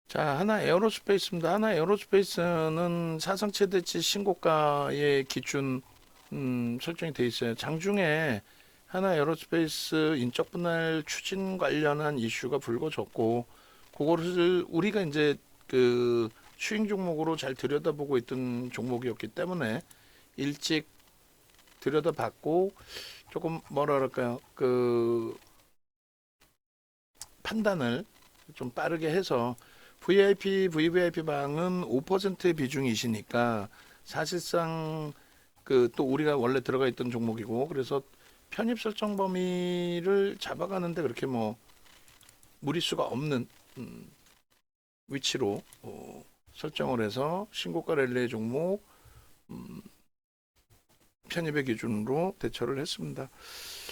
자, 하나 에어로스페이스입니다. 하나 에어로스페이스는 사상 최대치 신고가의 기준 설정이 돼 있어요. 장중에 하나 에어로스페이스 인적 분할 추진 관련한 이슈가 불거졌고, 그거를 우리가 이제 그 추행 종목으로 잘 들여다보고 있던 종목이었기 때문에 일찍 들여다봤고, 조금 뭐라 그럴까요? 그 판단을 좀 빠르게 해서 VIP, VVIP 방은 5%의 비중이시니까 사실상 그 또 우리가 원래 들어가 있던 종목이고, 그래서 편입 설정 범위를 잡아가는데 그렇게 뭐 무리수가 없는 위치로 설정을 해서 신고가 랠리의 종목 편입의 기준으로 대처를 했습니다.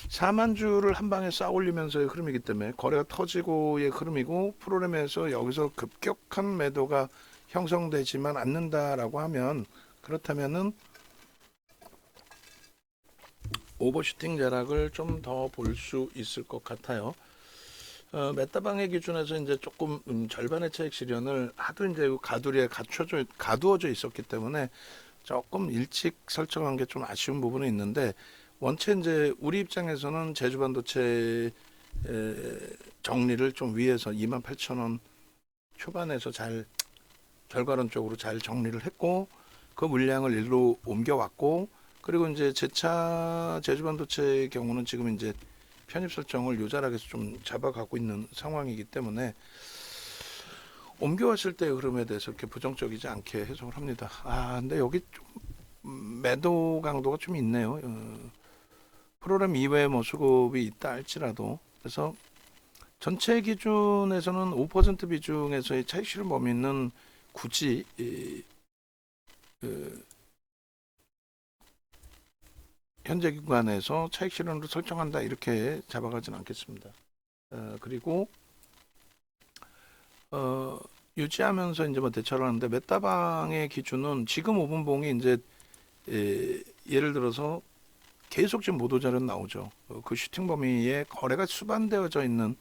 4만 주를 한 방에 쌓아 올리면서의 흐름이기 때문에 거래가 터지고의 흐름이고, 프로그램에서 여기서 급격한 매도가 형성되지만 않는다라고 하면, 그렇다면은 오버슈팅 자락을 좀 더 볼 수 있을 것 같아요. 메타방의 기준에서 이제 조금 절반의 차익 실현을 하도 이제 가두리에 가두어져 있었기 때문에 조금 일찍 설정한 게 좀 아쉬운 부분은 있는데, 원체 이제 우리 입장에서는 제주반도체 정리를 좀 위에서 28,000원 초반에서 잘 결과론적으로 잘 정리를 했고, 그 물량을 일로 옮겨왔고, 그리고 이제 제차 제주반도체의 경우는 지금 이제 편입 설정을 요자락에서 좀 잡아가고 있는 상황이기 때문에 옮겨왔을 때의 흐름에 대해서 이렇게 부정적이지 않게 해석을 합니다. 근데 여기 좀 매도 강도가 좀 있네요. 프로그램 이외에 뭐 수급이 있다 할지라도. 그래서 전체 기준에서는 5% 비중에서의 차익 실현 범위는 굳이 그 현재 기관에서 차익 실현으로 설정한다 이렇게 잡아가지는 않겠습니다. 그리고 유지하면서 이제 뭐 대처를 하는데, 메타방의 기준은 지금 5분 봉이 이제 예를 들어서 계속 지금 보도 자료 나오죠. 그 슈팅 범위에 거래가 수반되어져 있는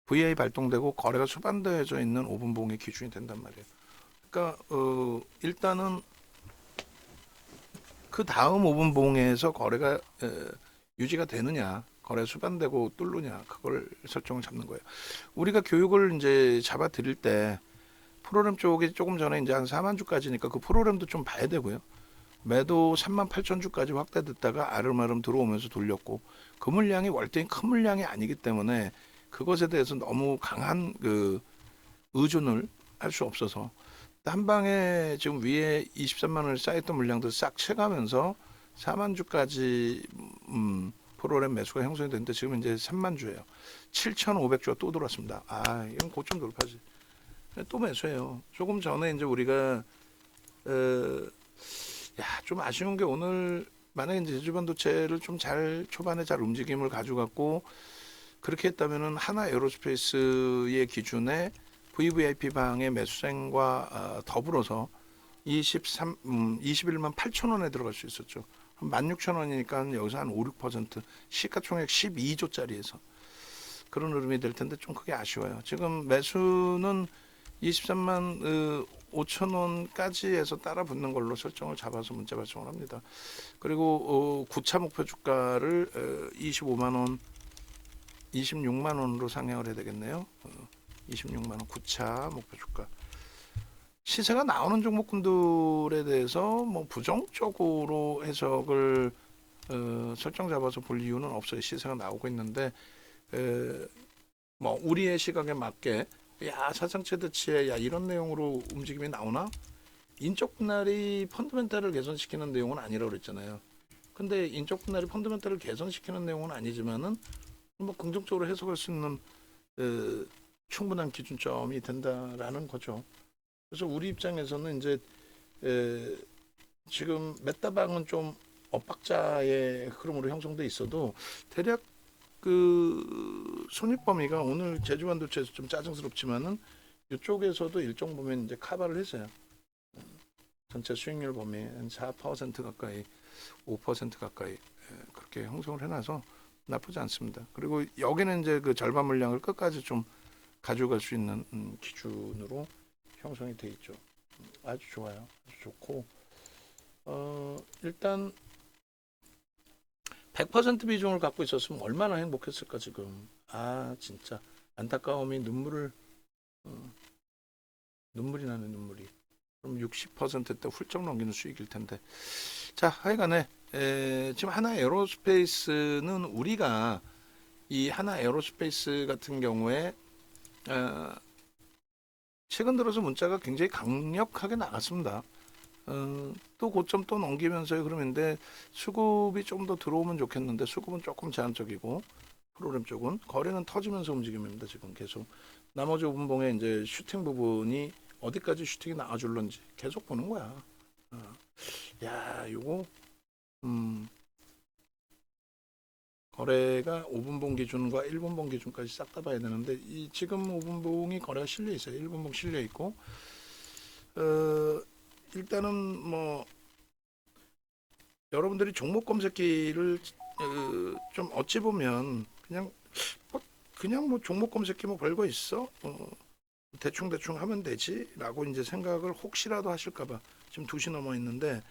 VA 발동되고 거래가 수반되어져 있는 5분 봉의 기준이 된단 말이에요. 그러니까 일단은 그 다음 5분 봉에서 거래가 유지가 되느냐, 거래 수반되고 뚫느냐, 그걸 설정을 잡는 거예요. 우리가 교육을 이제 잡아 드릴 때 프로그램 쪽이 조금 전에 이제 한 4만 주까지니까 그 프로그램도 좀 봐야 되고요. 매도 3만 8천 주까지 확대됐다가 아름아름 들어오면서 돌렸고, 그 물량이 월등히 큰 물량이 아니기 때문에 그것에 대해서 너무 강한 그 의존을 할 수 없어서 한 방에 지금 위에 23만 원을 쌓였던 물량들 싹 채가면서 4만 주까지 프로그램 매수가 형성이 됐는데, 지금 이제 3만 주예요. 7,500주가 또 들어왔습니다. 이건 고점 돌파지. 또 매수해요. 조금 전에 이제 우리가 좀 아쉬운 게, 오늘 만약에 이제 제주반도체를 좀 잘 초반에 잘 움직임을 가져갔고 그렇게 했다면은 하나 에어로스페이스의 기준에 VVIP 방의 매수생과 더불어서 21만 8천 원에 들어갈 수 있었죠. 16,000원이니까 여기서 한 5, 6% 시가총액 12조짜리에서 그런 흐름이 될 텐데 좀 그게 아쉬워요. 지금 매수는 23만 5천 원까지 해서 따라 붙는 걸로 설정을 잡아서 문자 발송을 합니다. 그리고 9차 목표 주가를 25만 원, 26만 원으로 상향을 해야 되겠네요. 26만 원 9차 목표 주가. 시세가 나오는 종목군들에 대해서 뭐 부정적으로 해석을 설정 잡아서 볼 이유는 없어요. 시세가 나오고 있는데 뭐 우리의 시각에 맞게 사상 최대치에 이런 내용으로 움직임이 나오나? 인적 분할이 펀더멘탈을 개선시키는 내용은 아니라고 그랬잖아요. 근데 인적 분할이 펀더멘탈을 개선시키는 내용은 아니지만은 뭐 긍정적으로 해석할 수 있는 충분한 기준점이 된다라는 거죠. 그래서 우리 입장에서는 이제 지금 메타방은 좀 엇박자의 흐름으로 형성돼 있어도 대략 그 손익 범위가 오늘 제주반도체에서 좀 짜증스럽지만은 이쪽에서도 일정 보면 이제 커버를 했어요. 전체 수익률 범위 한 4% 가까이, 5% 가까이 그렇게 형성을 해놔서 나쁘지 않습니다. 그리고 여기는 이제 그 절반 물량을 끝까지 좀 가져갈 수 있는 기준으로 형성이 돼 있죠. 아주 좋아요. 아주 좋고 일단 100% 비중을 갖고 있었으면 얼마나 행복했을까 지금. 진짜 안타까움이 눈물이 나네 눈물이. 그럼 60%대 훌쩍 넘기는 수익일 텐데. 자, 하여간에 지금 하나 에어로스페이스는 우리가 이 하나 에어로스페이스 같은 경우에 최근 들어서 문자가 굉장히 강력하게 나갔습니다. 또 고점 또 넘기면서 그러는데 수급이 좀 더 들어오면 좋겠는데 수급은 조금 제한적이고 프로그램 쪽은 거래는 터지면서 움직임입니다. 지금 계속 나머지 5분봉에 이제 슈팅 부분이 어디까지 슈팅이 나와줄런지 계속 보는 거야. 야, 요거 거래가 5분봉 기준과 1분봉 기준까지 싹 다 봐야 되는데 지금 5분봉이 거래가 실려 있어요. 1분봉 실려 있고 일단은 뭐 여러분들이 종목 검색기를 좀 어찌 보면 그냥 뭐 종목 검색기 뭐 별거 있어 대충 하면 되지라고 이제 생각을 혹시라도 하실까봐 지금 2시 넘어 있는데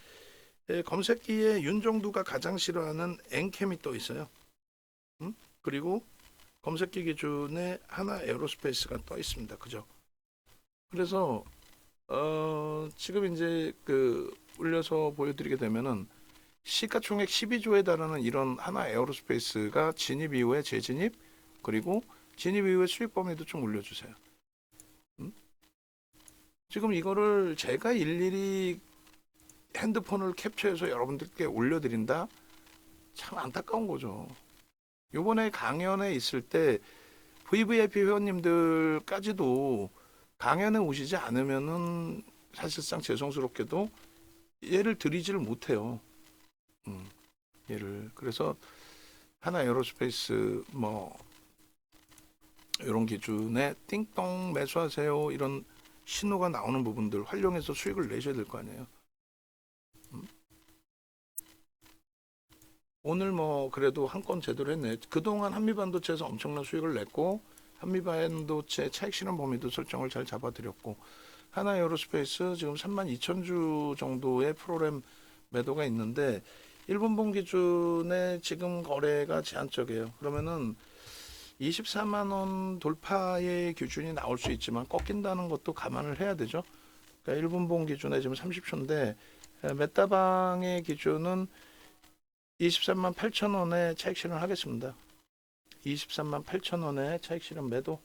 검색기에 윤정두가 가장 싫어하는 엔캠이 떠 있어요. 그리고 검색기 기준에 하나 에어로스페이스가 떠 있습니다. 그죠? 그래서 지금 이제 올려서 보여드리게 되면은 시가총액 12조에 달하는 이런 하나 에어로스페이스가 진입 이후에 재진입 그리고 진입 이후에 수익 범위도 좀 올려주세요. 지금 이거를 제가 일일이 핸드폰을 캡처해서 여러분들께 올려드린다? 참 안타까운 거죠. 요번에 강연에 있을 때 VVIP 회원님들까지도 강연에 오시지 않으면은 사실상 죄송스럽게도 얘를 드리지를 못해요. 얘를. 그래서 하나 에어로스페이스 뭐 이런 기준에 띵동 매수하세요 이런 신호가 나오는 부분들 활용해서 수익을 내셔야 될 거 아니에요. 오늘 뭐 그래도 한 건 제대로 했네. 그동안 한미반도체에서 엄청난 수익을 냈고 한미반도체 차익 실현 범위도 설정을 잘 잡아드렸고 하나 에어로스페이스 지금 32,000주 정도의 프로그램 매도가 있는데 1분봉 기준에 지금 거래가 제한적이에요. 그러면은 24만 원 돌파의 기준이 나올 수 있지만 꺾인다는 것도 감안을 해야 되죠. 그러니까 1분봉 기준에 지금 30초인데 메타방의 기준은 23만 8천 원에 차익 실현 하겠습니다. 23만 8천 원에 차익 실현 매도.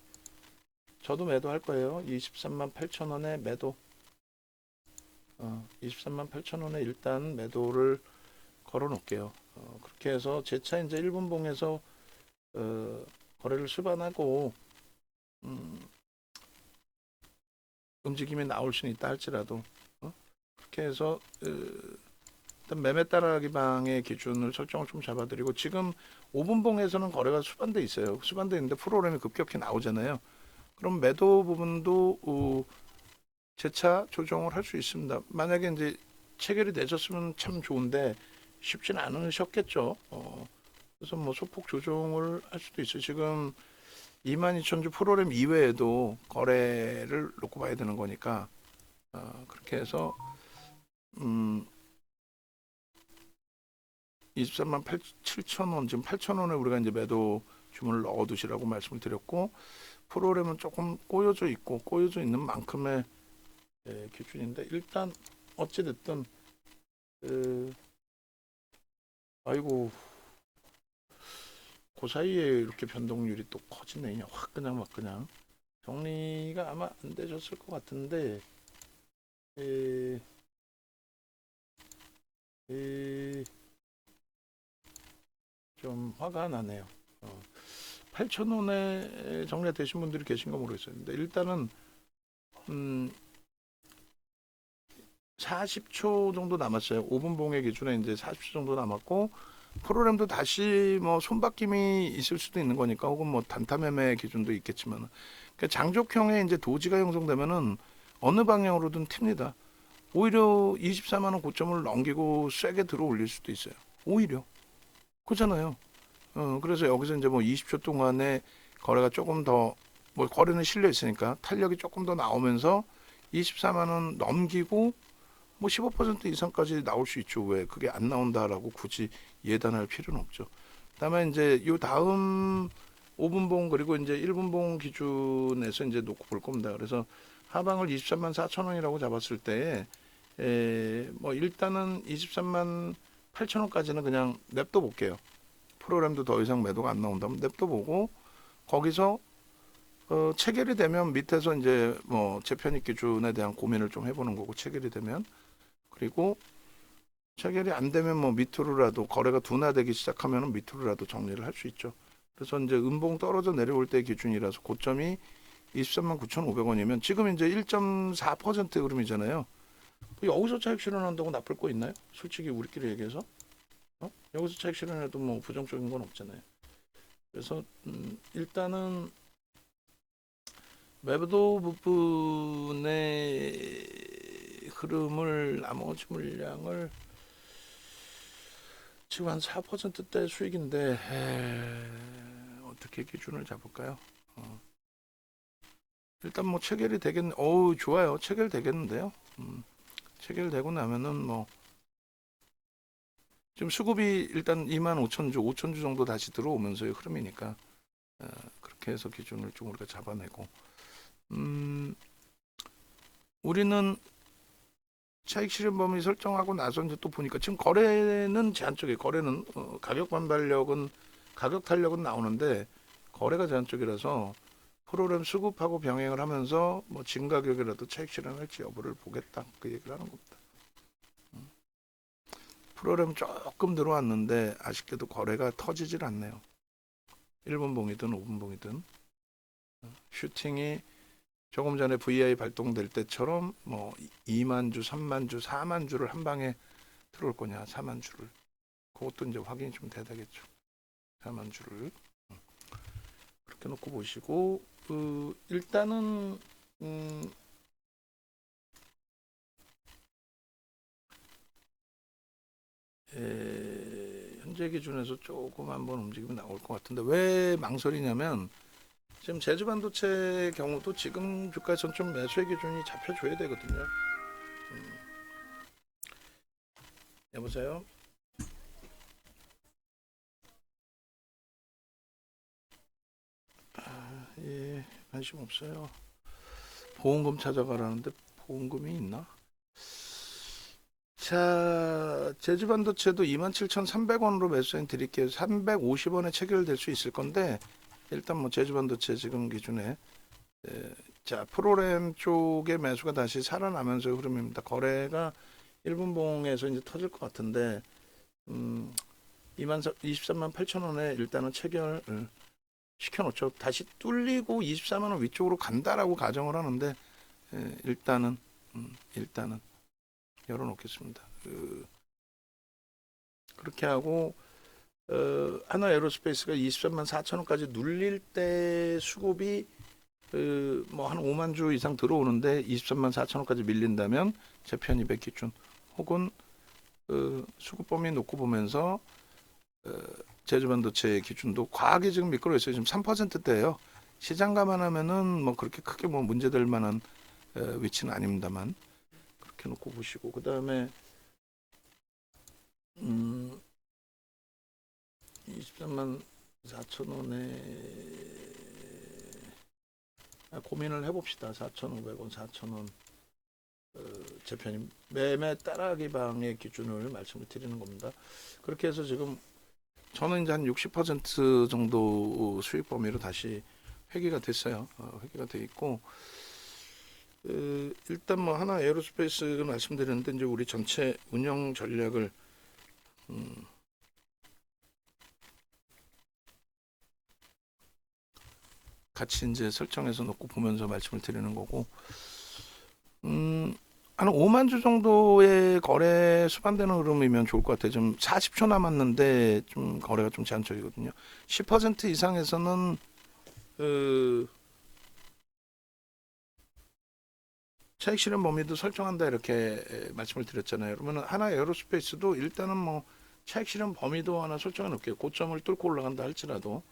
저도 매도할 거예요. 23만 8천 원에 매도. 23만 8천 원에 일단 매도를 걸어 놓을게요. 그렇게 해서 제 차 이제 1분봉에서 거래를 수반하고 움직임이 나올 수는 있다 할지라도 그렇게 해서 일단 매매 따라하기 방의 기준을 설정을 좀 잡아드리고 지금 5분봉에서는 거래가 수반돼 있어요. 수반돼 있는데 프로그램이 급격히 나오잖아요. 그럼 매도 부분도 재차 조정을 할 수 있습니다. 만약에 이제 체결이 되셨으면 참 좋은데 쉽지는 않으셨겠죠. 그래서 뭐 소폭 조정을 할 수도 있어요. 지금 22,000주 프로그램 이외에도 거래를 놓고 봐야 되는 거니까 그렇게 해서 23만 7천 원, 지금 8천 원에 우리가 이제 매도 주문을 넣어 두시라고 말씀을 드렸고 프로그램은 조금 꼬여져 있는 만큼의 기준인데 일단 어찌 됐든 아이고 그 사이에 이렇게 변동률이 또 커지네. 그냥 확 그냥 막 그냥 정리가 아마 안 되셨을 것 같은데 좀 화가 나네요. 8,000원에 정리가 되신 분들이 계신가 모르겠어요. 근데 일단은 40초 정도 남았어요. 5분봉의 기준에 이제 40초 정도 남았고 프로그램도 다시 뭐 손바뀜이 있을 수도 있는 거니까 혹은 뭐 단타 매매 기준도 있겠지만 그러니까 장족형의 이제 도지가 형성되면은 어느 방향으로든 튑니다. 오히려 24만 원 고점을 넘기고 세게 들어 올릴 수도 있어요. 오히려 그렇잖아요. 그래서 여기서 이제 뭐 20초 동안에 거래가 조금 더 뭐 거래는 실려 있으니까 탄력이 조금 더 나오면서 24만 원 넘기고 뭐 15% 이상까지 나올 수 있죠. 왜 그게 안 나온다라고 굳이 예단할 필요는 없죠. 다만 이제 요 다음 5분봉 그리고 이제 1분봉 기준에서 이제 놓고 볼 겁니다. 그래서 하방을 23만 4천 원이라고 잡았을 때 뭐 일단은 23만 8천 원까지는 그냥 냅둬 볼게요. 프로그램도 더 이상 매도가 안 나온다면 냅둬 보고 거기서 체결이 되면 밑에서 이제 뭐 재편입 기준에 대한 고민을 좀 해보는 거고 체결이 되면 그리고 체결이 안 되면 뭐 밑으로라도 거래가 둔화되기 시작하면 밑으로라도 정리를 할 수 있죠. 그래서 이제 음봉 떨어져 내려올 때 기준이라서 고점이 23만 9,500원이면 지금 이제 1.4% 흐름이잖아요. 여기서 차익 실현한다고 나쁠 거 있나요? 솔직히 우리끼리 얘기해서 여기서 차익 실현해도 뭐 부정적인 건 없잖아요. 그래서 일단은 매도 부분의 흐름을 나머지 물량을 지금 한 4%대 수익인데 어떻게 기준을 잡을까요? 일단 뭐 체결이 되겠네. 어우 좋아요. 체결 되겠는데요. 체결되고 나면은 뭐 지금 수급이 일단 25,000주, 5,000주 정도 다시 들어오면서의 흐름이니까 그렇게 해서 기준을 좀 우리가 잡아내고 우리는 차익 실현 범위 설정하고 나서 이제 또 보니까 지금 거래는 제한적이에요. 거래는 가격 반발력은 가격 탄력은 나오는데 거래가 제한적이라서 프로그램 수급하고 병행을 하면서 뭐 진가격이라도 차익 실현할지 여부를 보겠다 그 얘기를 하는 겁니다. 프로그램 조금 들어왔는데 아쉽게도 거래가 터지질 않네요. 1분봉이든 5분봉이든 슈팅이 조금 전에 VI 발동될 때처럼 뭐 2만 주, 3만 주, 4만 주를 한 방에 들어올 거냐, 4만 주를. 그것도 이제 확인이 좀 돼야 되겠죠. 4만 주를. 그렇게 놓고 보시고 일단은 현재 기준에서 조금 한번 움직임이 나올 것 같은데 왜 망설이냐면 지금 제주반도체 경우도 지금 주가에서는 좀 매수의 기준이 잡혀줘야 되거든요. 여보세요? 예, 관심 없어요. 보험금 찾아가라는데 보험금이 있나? 자, 제주반도체도 27,300원으로 매수해 드릴게요. 350원에 체결될 수 있을 건데 일단 뭐 제주반도체 지금 기준에 자 프로그램 쪽의 매수가 다시 살아나면서 흐름입니다. 거래가 1분봉에서 이제 터질 것 같은데 23만 8천 원에 일단은 체결 시켜놓죠. 다시 뚫리고 24만 원 위쪽으로 간다라고 가정을 하는데 일단은 열어놓겠습니다. 그렇게 하고 하나 에어로스페이스가 23만 4천 원까지 눌릴 때 수급이 뭐 한 5만 주 이상 들어오는데 23만 4천 원까지 밀린다면 재편 200 기준 혹은 수급 범위 놓고 보면서 제주반도체 기준도 과하게 지금 미끄러 있어요. 지금 3%대예요. 시장 감안하면은 뭐 그렇게 크게 뭐 문제될 만한 위치는 아닙니다만 그렇게 놓고 보시고 그 다음에 23만 4천 원에 고민을 해봅시다. 4,500원, 4,000원 재편임 매매 따라하기 방의 기준을 말씀을 드리는 겁니다. 그렇게 해서 지금 저는 이제 한 60% 정도 수익 범위로 다시 회귀가 됐어요. 회귀가 돼 있고 일단 뭐 하나 에어로스페이스 말씀드렸는데 이제 우리 전체 운영 전략을 같이 이제 설정해서 놓고 보면서 말씀을 드리는 거고 한 5만 주 정도의 거래 수반되는 흐름이면 좋을 것 같아요. 좀 40초 남았는데 좀 거래가 좀 제한적이거든요. 10% 이상에서는 차익 실현 범위도 설정한다 이렇게 말씀을 드렸잖아요. 그러면 하나 에어로스페이스도 일단은 뭐 차익 실현 범위도 하나 설정해 놓을게요. 고점을 뚫고 올라간다 할지라도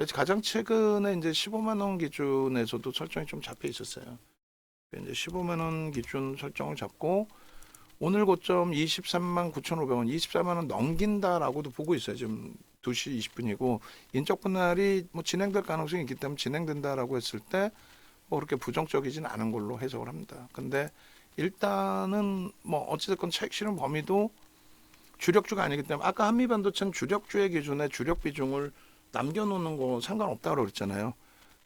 그래서 가장 최근에 이제 15만 원 기준에서도 설정이 좀 잡혀 있었어요. 이제 15만 원 기준 설정을 잡고 오늘 고점 23만 9,500원, 24만 원 넘긴다라고도 보고 있어요. 지금 2시 20분이고 인적 분할이 뭐 진행될 가능성이 있기 때문에 진행된다라고 했을 때 뭐 그렇게 부정적이진 않은 걸로 해석을 합니다. 근데 일단은 뭐 어찌됐건 차익 실현 범위도 주력주가 아니기 때문에 아까 한미반도체는 주력주의 기준에 주력 비중을 남겨놓는 거 상관없다고 그랬잖아요.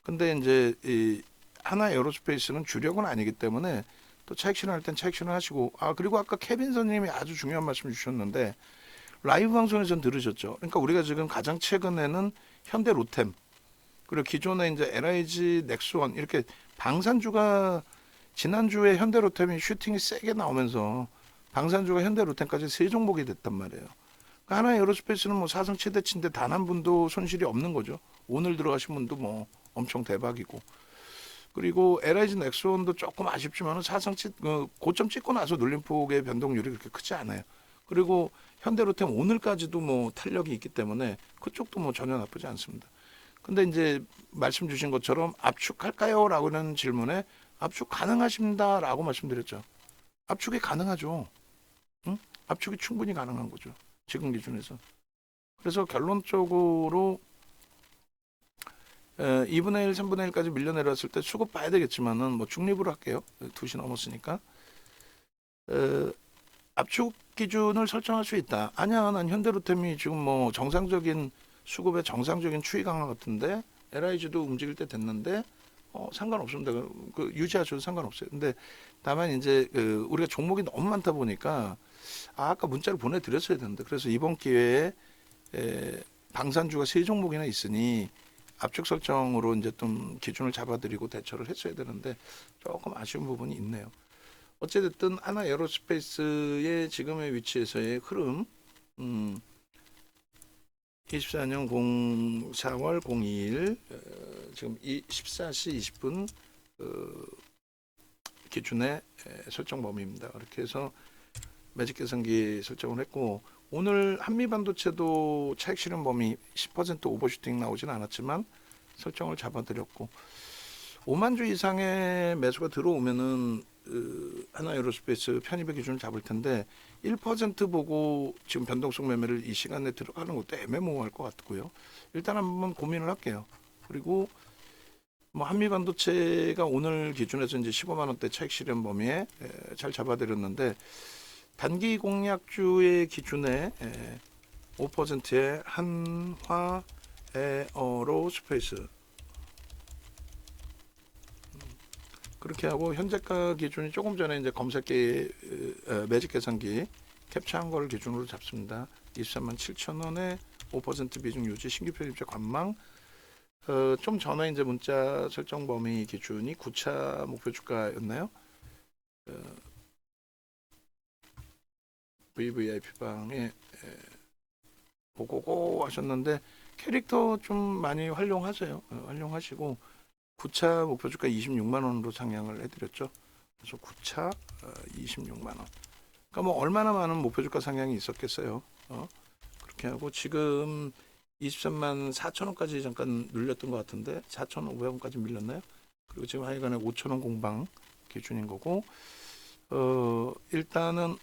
근데 이제 이 하나 에어로스페이스는 주력은 아니기 때문에 또 차익 실현할 땐 차익 실현하시고 그리고 아까 케빈 선생님이 아주 중요한 말씀 주셨는데 라이브 방송에서 들으셨죠. 그러니까 우리가 지금 가장 최근에는 현대 로템 그리고 기존에 이제 LIG 넥스원 이렇게 방산주가 지난주에 현대 로템이 슈팅이 세게 나오면서 방산주가 현대 로템까지 세 종목이 됐단 말이에요. 그러니까 하나 에어로스페이스는 뭐 사상 최대치인데 단 한 분도 손실이 없는 거죠. 오늘 들어가신 분도 뭐 엄청 대박이고. 그리고 LIG 넥스원도 조금 아쉽지만 사상 고점 찍고 나서 눌림폭의 변동률이 그렇게 크지 않아요. 그리고 현대로템 오늘까지도 뭐 탄력이 있기 때문에 그쪽도 뭐 전혀 나쁘지 않습니다. 근데 이제 말씀 주신 것처럼 압축할까요? 라고 하는 질문에 압축 가능하십니다라고 말씀드렸죠. 압축이 가능하죠. 응? 압축이 충분히 가능한 거죠. 지금 기준에서. 그래서 결론적으로 2분의 1, 3분의 1까지 밀려 내려왔을 때 수급 봐야 되겠지만은 뭐 중립으로 할게요. 2시 넘었으니까. 압축 기준을 설정할 수 있다. 아니야, 난 현대로템이 지금 뭐 정상적인 수급의 정상적인 추이 강화 같은데 LIG도 움직일 때 됐는데 상관없습니다. 유지하셔도 상관없어요. 근데 다만 이제 우리가 종목이 너무 많다 보니까 아까 문자를 보내드렸어야 되는데 그래서 이번 기회에 방산주가 세 종목이나 있으니 압축 설정으로 이제 좀 기준을 잡아드리고 대처를 했어야 되는데 조금 아쉬운 부분이 있네요. 어찌됐든 하나 에어로스페이스의 지금의 위치에서의 흐름 24년 4월 02일 지금 14시 20분 기준의 설정 범위입니다. 그렇게 해서 매직 계산기 설정을 했고 오늘 한미반도체도 차익 실현 범위 10% 오버슈팅 나오진 않았지만 설정을 잡아드렸고 5만 주 이상의 매수가 들어오면은 하나 에어로스페이스 편입의 기준을 잡을 텐데 1% 보고 지금 변동성 매매를 이 시간에 들어가는 것도 애매모호할 것 같고요. 일단 한번 고민을 할게요. 그리고 뭐 한미반도체가 오늘 기준에서 이제 15만 원대 차익 실현 범위에 잘 잡아드렸는데 단기 공략주의 기준에 5%의 한화 에어로스페이스 그렇게 하고 현재가 기준이 조금 전에 이제 검색기 매직 계산기 캡처한 걸 기준으로 잡습니다. 23만 7천 원에 5% 비중 유지 신규 편입자 관망. 좀 전에 이제 문자 설정 범위 기준이 9차 목표 주가였나요? VVIP 방에 보고고 하셨는데 캐릭터 좀 많이 활용하세요. 활용하시고 9차 목표 주가 26만 원으로 상향을 해드렸죠. 그래서 9차 26만 원. 그러니까 뭐 얼마나 많은 목표 주가 상향이 있었겠어요. 그렇게 하고 지금 23만 4천 원까지 잠깐 눌렸던 것 같은데 4,500원까지 밀렸나요? 그리고 지금 하여간에 5천 원 공방 기준인 거고 일단은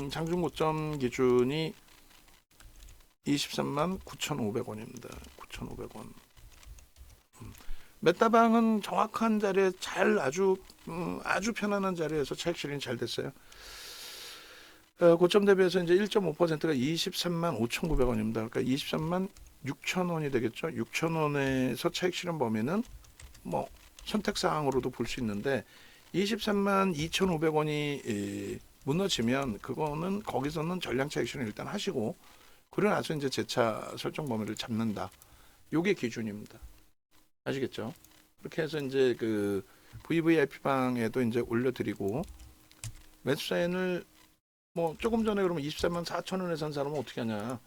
장중 고점 기준이 23만 9,500원입니다. 9,500원. 메타방은 정확한 자리에 아주 편안한 자리에서 차익 실현이 잘 됐어요. 고점 대비해서 이제 1.5%가 23만 5,900원입니다. 그러니까 23만 6천 원이 되겠죠. 6천 원에서 차익 실현 범위는 뭐 선택 사항으로도 볼 수 있는데 23만 2,500원이 무너지면 그거는 거기서는 전량 차익 실현 일단 하시고 그러고 나서 이제 재차 설정 범위를 잡는다. 요게 기준입니다. 아시겠죠? 그렇게 해서 이제 그 VVIP 방에도 이제 올려드리고 매수 사인을 뭐 조금 전에 그러면 24만 4천 원에 산 사람은 어떻게 하냐?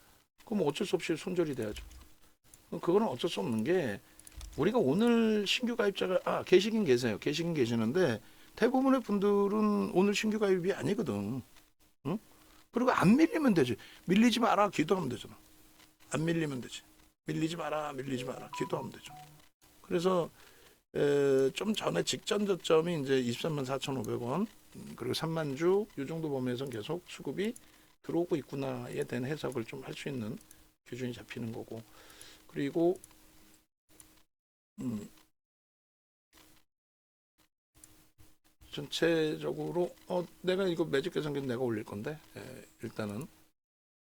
그럼 어쩔 수 없이 손절이 돼야죠. 그거는 어쩔 수 없는 게 우리가 오늘 신규 가입자가 계시긴 계세요. 계시긴 계시는데 대부분의 분들은 오늘 신규 가입이 아니거든. 응? 그리고 안 밀리면 되지. 밀리지 마라 기도하면 되잖아. 안 밀리면 되지. 밀리지 마라, 밀리지 마라. 기도하면 되죠. 그래서 좀 전에 직전 저점이 이제 23만 4,500원, 그리고 3만 주 이 정도 범위에서 계속 수급이 들어오고 있구나에 대한 해석을 좀 할 수 있는 기준이 잡히는 거고, 그리고 전체적으로 내가 이거 매직 계산기는 내가 올릴 건데, 일단은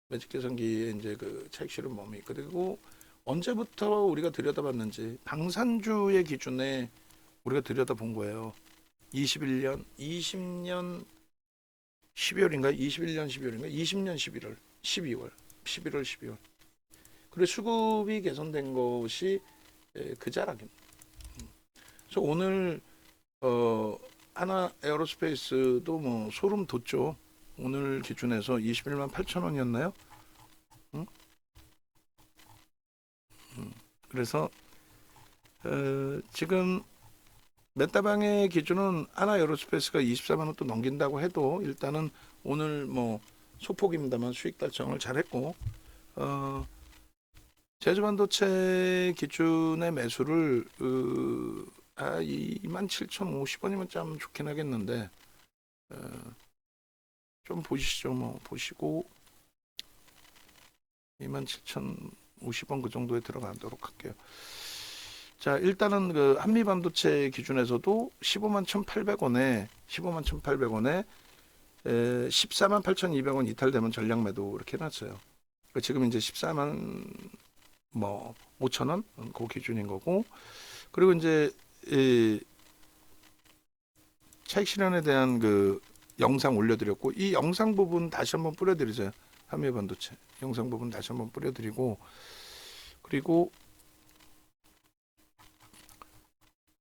매직 계산기에 이제 그 차익 실현 범위, 그리고 언제부터 우리가 들여다봤는지 방산주의 기준에 우리가 들여다본 거예요. 21년, 20년 12월인가, 21년 12월인가, 20년 11월, 12월, 11월, 12월. 그리고 수급이 개선된 것이 그 자락입니다. 그래서 오늘 하나 에어로스페이스도 뭐 소름 돋죠. 오늘 기준에서 21만 8천 원이었나요? 응? 그래서 지금 메타방의 기준은 하나 에어로스페이스가 24만 원 또 넘긴다고 해도 일단은 오늘 뭐 소폭입니다만 수익 달성을 잘했고, 제주반도체 기준의 매수를 27,050원이면 참 좋긴 하겠는데, 좀 보시죠. 뭐 보시고 27,050원 그 정도에 들어가도록 할게요. 자, 일단은 그 한미반도체 기준에서도 15만 1,800원에 14만 8,200원 이탈되면 전량 매도 이렇게 해놨어요. 지금 이제 14만 뭐 5천 원 그 기준인 거고, 그리고 이제 차익 실현에 대한 그 영상 올려드렸고, 이 영상 부분 다시 한번 뿌려드리세요. 한미반도체 영상 부분 다시 한번 뿌려드리고, 그리고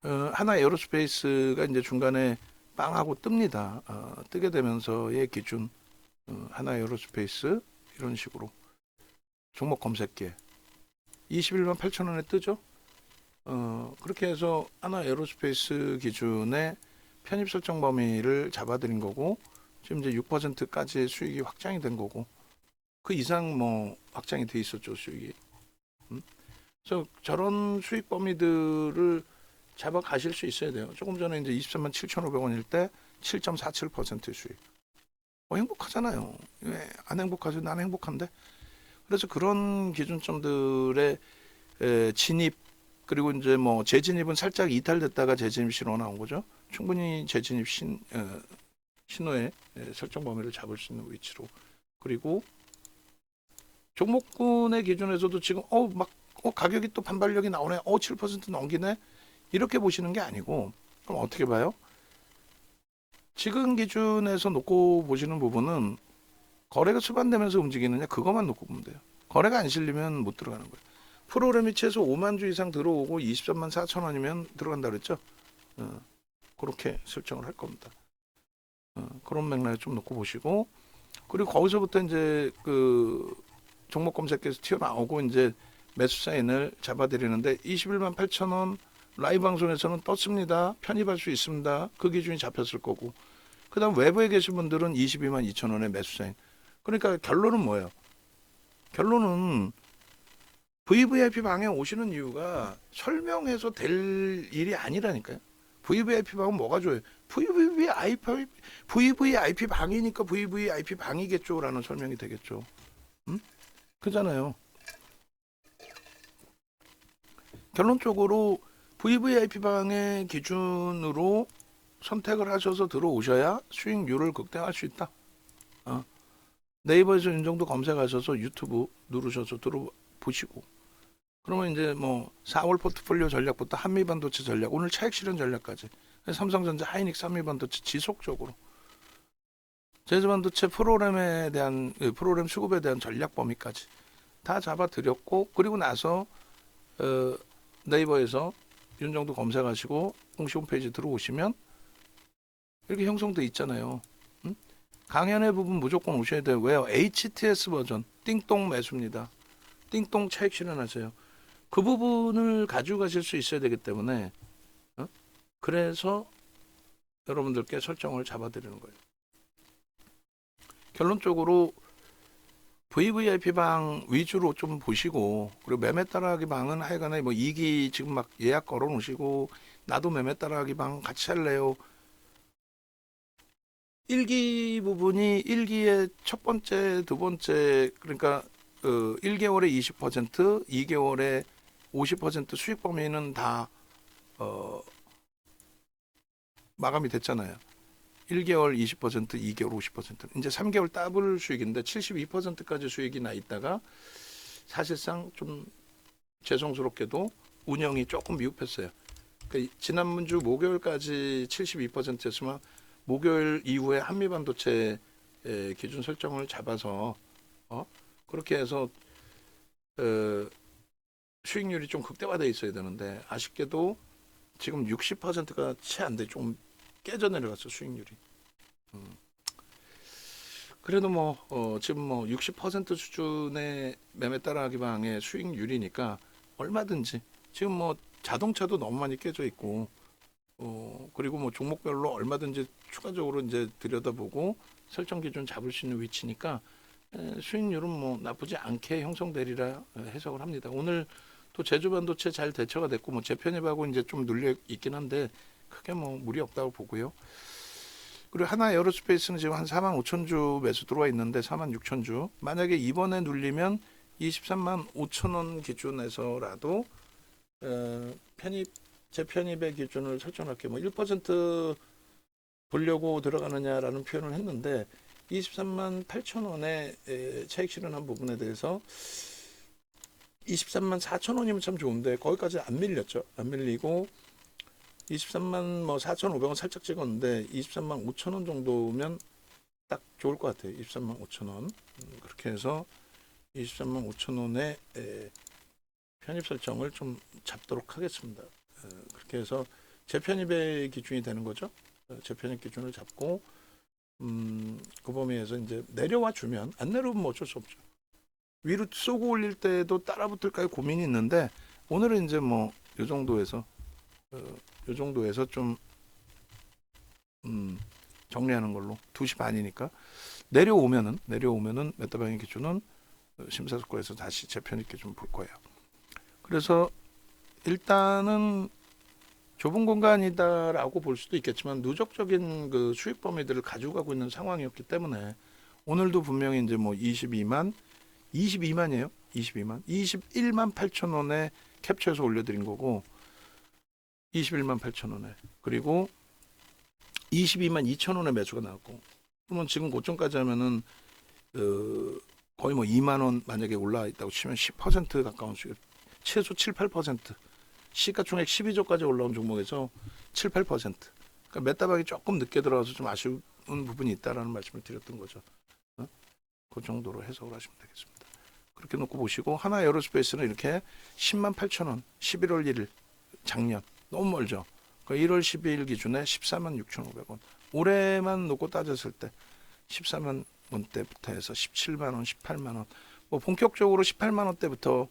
하나 에어로스페이스가 이제 중간에 빵하고 뜹니다. 뜨게 되면서의 기준, 하나 에어로스페이스 이런 식으로 종목 검색기에 21만 8천 원에 뜨죠. 그렇게 해서 하나 에어로스페이스 기준의 편입 설정 범위를 잡아드린 거고, 지금 이제 6%까지의 수익이 확장이 된 거고, 그 이상 뭐 확장이 돼 있었죠, 수익이. 그래서 저런 수익 범위들을 잡아 가실 수 있어야 돼요. 조금 전에 이제 23만 7,500원일 때 7.47% 수익. 행복하잖아요. 왜 안 행복하죠? 난 행복한데. 그래서 그런 기준점들의 진입, 그리고 이제 뭐 재진입은 살짝 이탈됐다가 재진입 신호 나온 거죠. 충분히 재진입 신호의 설정 범위를 잡을 수 있는 위치로. 그리고 종목군의 기준에서도 지금 가격이 또 반발력이 나오네. 7% 넘기네. 이렇게 보시는 게 아니고, 그럼 어떻게 봐요? 지금 기준에서 놓고 보시는 부분은 거래가 수반되면서 움직이느냐, 그것만 놓고 보면 돼요. 거래가 안 실리면 못 들어가는 거예요. 프로그램이 최소 5만 주 이상 들어오고 23만 4천 원이면 들어간다 그랬죠. 그렇게 설정을 할 겁니다. 그런 맥락에 좀 놓고 보시고, 그리고 거기서부터 이제 그 종목 검색에서 튀어나오고 이제 매수 사인을 잡아드리는데, 21만 8천 원 라이브 방송에서는 떴습니다. 편입할 수 있습니다. 그 기준이 잡혔을 거고, 그 다음 외부에 계신 분들은 22만 2천 원의 매수 사인. 그러니까 결론은 뭐예요? 결론은 VVIP 방에 오시는 이유가 설명해서 될 일이 아니라니까요. VVIP 방은 뭐가 좋아요? VVIP 방이니까 VVIP 방이겠죠라는 설명이 되겠죠. 그잖아요. 결론적으로 VVIP 방의 기준으로 선택을 하셔서 들어오셔야 수익률을 극대화할 수 있다. 네이버에서 이 정도 검색하셔서 유튜브 누르셔서 들어보시고, 그러면 이제 뭐 4월 포트폴리오 전략부터 한미반도체 전략, 오늘 차익 실현 전략까지, 삼성전자, 하이닉스, 한미반도체 지속적으로 제주반도체 프로그램에 대한 프로그램 수급에 대한 전략 범위까지 다 잡아드렸고, 그리고 나서 네이버에서 이 정도 검색하시고 공식 홈페이지 들어오시면 이렇게 형성돼 있잖아요. 강연의 부분 무조건 오셔야 돼요. 왜요? HTS 버전 띵똥 매수입니다. 띵똥 차익 실현하세요. 그 부분을 가지고 가실 수 있어야 되기 때문에 그래서 여러분들께 설정을 잡아드리는 거예요. 결론적으로 VVIP 방 위주로 좀 보시고, 그리고 매매 따라하기 방은 하여간에 뭐 2기 지금 막 예약 걸어 놓으시고, 나도 매매 따라하기 방 같이 할래요. 1기 부분이 1기의 첫 번째, 두 번째, 그러니까 1개월에 20%, 2개월에 50% 수익 범위는 다 마감이 됐잖아요. 1개월 20%, 2개월 50%. 이제 3개월 더블 수익인데 72%까지 수익이 나 있다가 사실상 좀 죄송스럽게도 운영이 조금 미흡했어요. 그러니까 지난주 목요일까지 72%였으면 목요일 이후에 한미반도체 기준 설정을 잡아서 그렇게 해서 어, 수익률이 좀 극대화돼 있어야 되는데 아쉽게도 지금 60%가 채 안 돼. 좀 깨져 내려갔어 수익률이. 그래도 뭐 지금 뭐 60% 수준의 매매 따라하기 방의 수익률이니까 얼마든지 지금 뭐 자동차도 너무 많이 깨져 있고 그리고 뭐 종목별로 얼마든지 추가적으로 이제 들여다보고 설정 기준 잡을 수 있는 위치니까 수익률은 뭐 나쁘지 않게 형성되리라 해석을 합니다. 오늘 또 제주 반도체 잘 대처가 됐고 뭐 재편입하고 이제 좀 눌려 있긴 한데 크게 뭐 무리 없다고 보고요. 그리고 하나 에어로스페이스는 지금 한 4만 5천 주 매수 들어와 있는데 4만 6천 주. 만약에 이번에 눌리면 23만 5천 원 기준에서라도 편입 재편입의 기준을 설정할게요. 뭐 1% 보려고 들어가느냐라는 표현을 했는데 23만 8천 원의 차익 실현한 부분에 대해서 23만 4천 원이면 참 좋은데 거기까지 안 밀렸죠. 안 밀리고 23만 뭐 4,500원 살짝 찍었는데 23만 5천 원 정도면 딱 좋을 것 같아요. 23만 5천 원. 그렇게 해서 23만 5천 원의 편입 설정을 좀 잡도록 하겠습니다. 그렇게 해서 재편입의 기준이 되는 거죠. 재편입 기준을 잡고 그 범위에서 이제 내려와 주면 안 내려오면 뭐 어쩔 수 없죠. 위로 쏘고 올릴 때도 따라 붙을까요 고민이 있는데 오늘은 이제 뭐 이 정도에서 요 정도에서 좀 정리하는 걸로 2시 반이니까 내려오면은 메타방의 기준은 심사숙고해서 다시 재편입 기준 볼 거예요. 그래서 일단은 좁은 공간이다라고 볼 수도 있겠지만 누적적인 그 수익 범위들을 가지고 가고 있는 상황이었기 때문에 오늘도 분명히 이제 뭐 22만이에요. 21만 8천 원에 캡처해서 올려드린 거고 21만 8천 원에 그리고 22만 2천 원에 매수가 나왔고 그러면 지금 고점까지 하면은 거의 뭐 2만 원 만약에 올라 있다고 치면 10% 가까운 수익 최소 7, 8% 시가총액 12조까지 올라온 종목에서 7, 8% 그러니까 메타박이 조금 늦게 들어가서 좀 아쉬운 부분이 있다라는 말씀을 드렸던 거죠. 그 정도로 해석을 하시면 되겠습니다. 그렇게 놓고 보시고 하나 에어로스페이스는 이렇게 10만 8천 원 11월 1일 작년 너무 멀죠. 그러니까 1월 12일 기준에 14만 6,500원. 올해만 놓고 따졌을 때 14만 원대부터 해서 17만 원, 18만 원. 뭐 본격적으로 18만 원대부터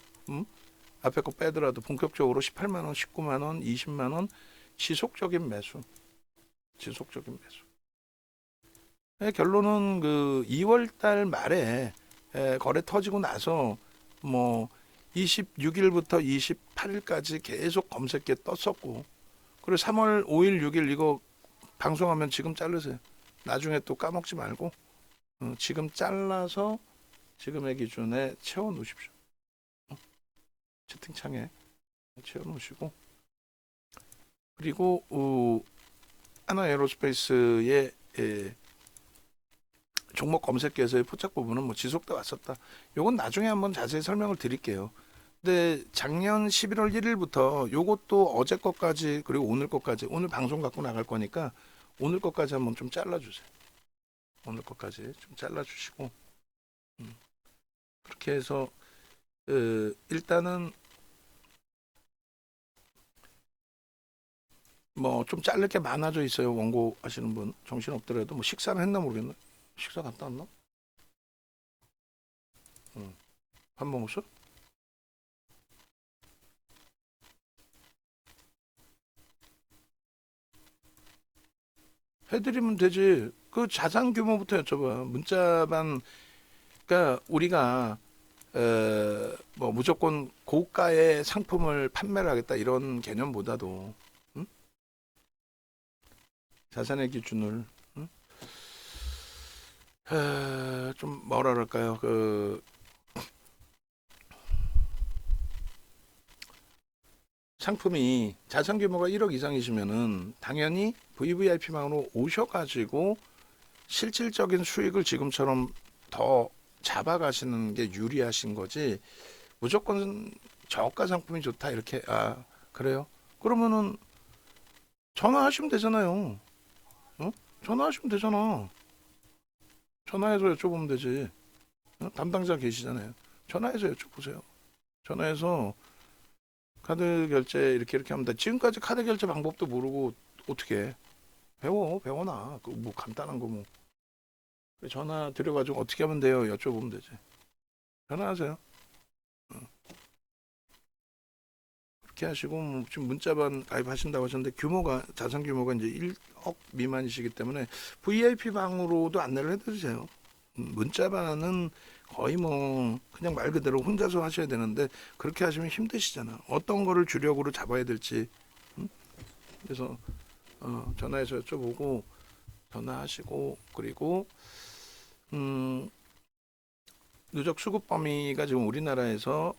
앞에 거 빼더라도 본격적으로 18만 원, 19만 원, 20만 원 지속적인 매수. 결론은 그 2월 달 말에 거래 터지고 나서 뭐 26일부터 28일까지 계속 검색기에 떴었고 그리고 3월 5일 6일 이거 방송하면 지금 자르세요. 나중에 또 까먹지 말고 지금 잘라서 지금의 기준에 채워 놓으십시오. 채팅창에 채워 놓으시고 그리고 하나 에어로스페이스의 종목 검색기에서의 포착 부분은 뭐 지속돼 왔었다. 요건 나중에 한번 자세히 설명을 드릴게요. 근데 작년 11월 1일부터 요것도 어제 것까지 그리고 오늘 것까지 오늘 방송 갖고 나갈 거니까 오늘 것까지 한번 좀 잘라주세요. 오늘 것까지 좀 잘라주시고 그렇게 해서 일단은 뭐 좀 자를 게 많아져 있어요. 원고 하시는 분 정신 없더라도 뭐 식사는 했나 모르겠네. 식사 갔다 왔나? 밥 먹었어? 해드리면 되지. 그 자산 규모부터 여쭤봐. 문자반 그러니까 우리가 뭐 무조건 고가의 상품을 판매를 하겠다 이런 개념보다도 응? 자산의 기준을 응? 좀 뭐라 그럴까요? 그 상품이 자산 규모가 1억 이상이시면은 당연히 VVIP망으로 오셔가지고 실질적인 수익을 지금처럼 더 잡아가시는 게 유리하신 거지. 무조건 저가 상품이 좋다 이렇게 그래요? 그러면은 전화하시면 되잖아요. 어? 전화하시면 되잖아. 전화해서 여쭤보면 되지. 담당자 계시잖아요. 전화해서 여쭤보세요. 전화해서 카드 결제 이렇게 하면 돼. 지금까지 카드 결제 방법도 모르고 어떻게 해? 배워놔. 그 뭐 간단한 거 뭐. 전화 드려가지고 어떻게 하면 돼요? 여쭤보면 되지. 전화하세요. 그렇게 하시고 뭐 지금 문자반 가입하신다고 하셨는데 규모가 자산 규모가 이제 1억 미만이시기 때문에 VIP 방으로도 안내를 해드리세요. 문자반은 거의 뭐 그냥 말 그대로 혼자서 하셔야 되는데 그렇게 하시면 힘드시잖아. 어떤 거를 주력으로 잡아야 될지. 그래서 전화해서 여쭤보고 전화하시고 그리고 누적 수급 범위가 지금 우리나라에서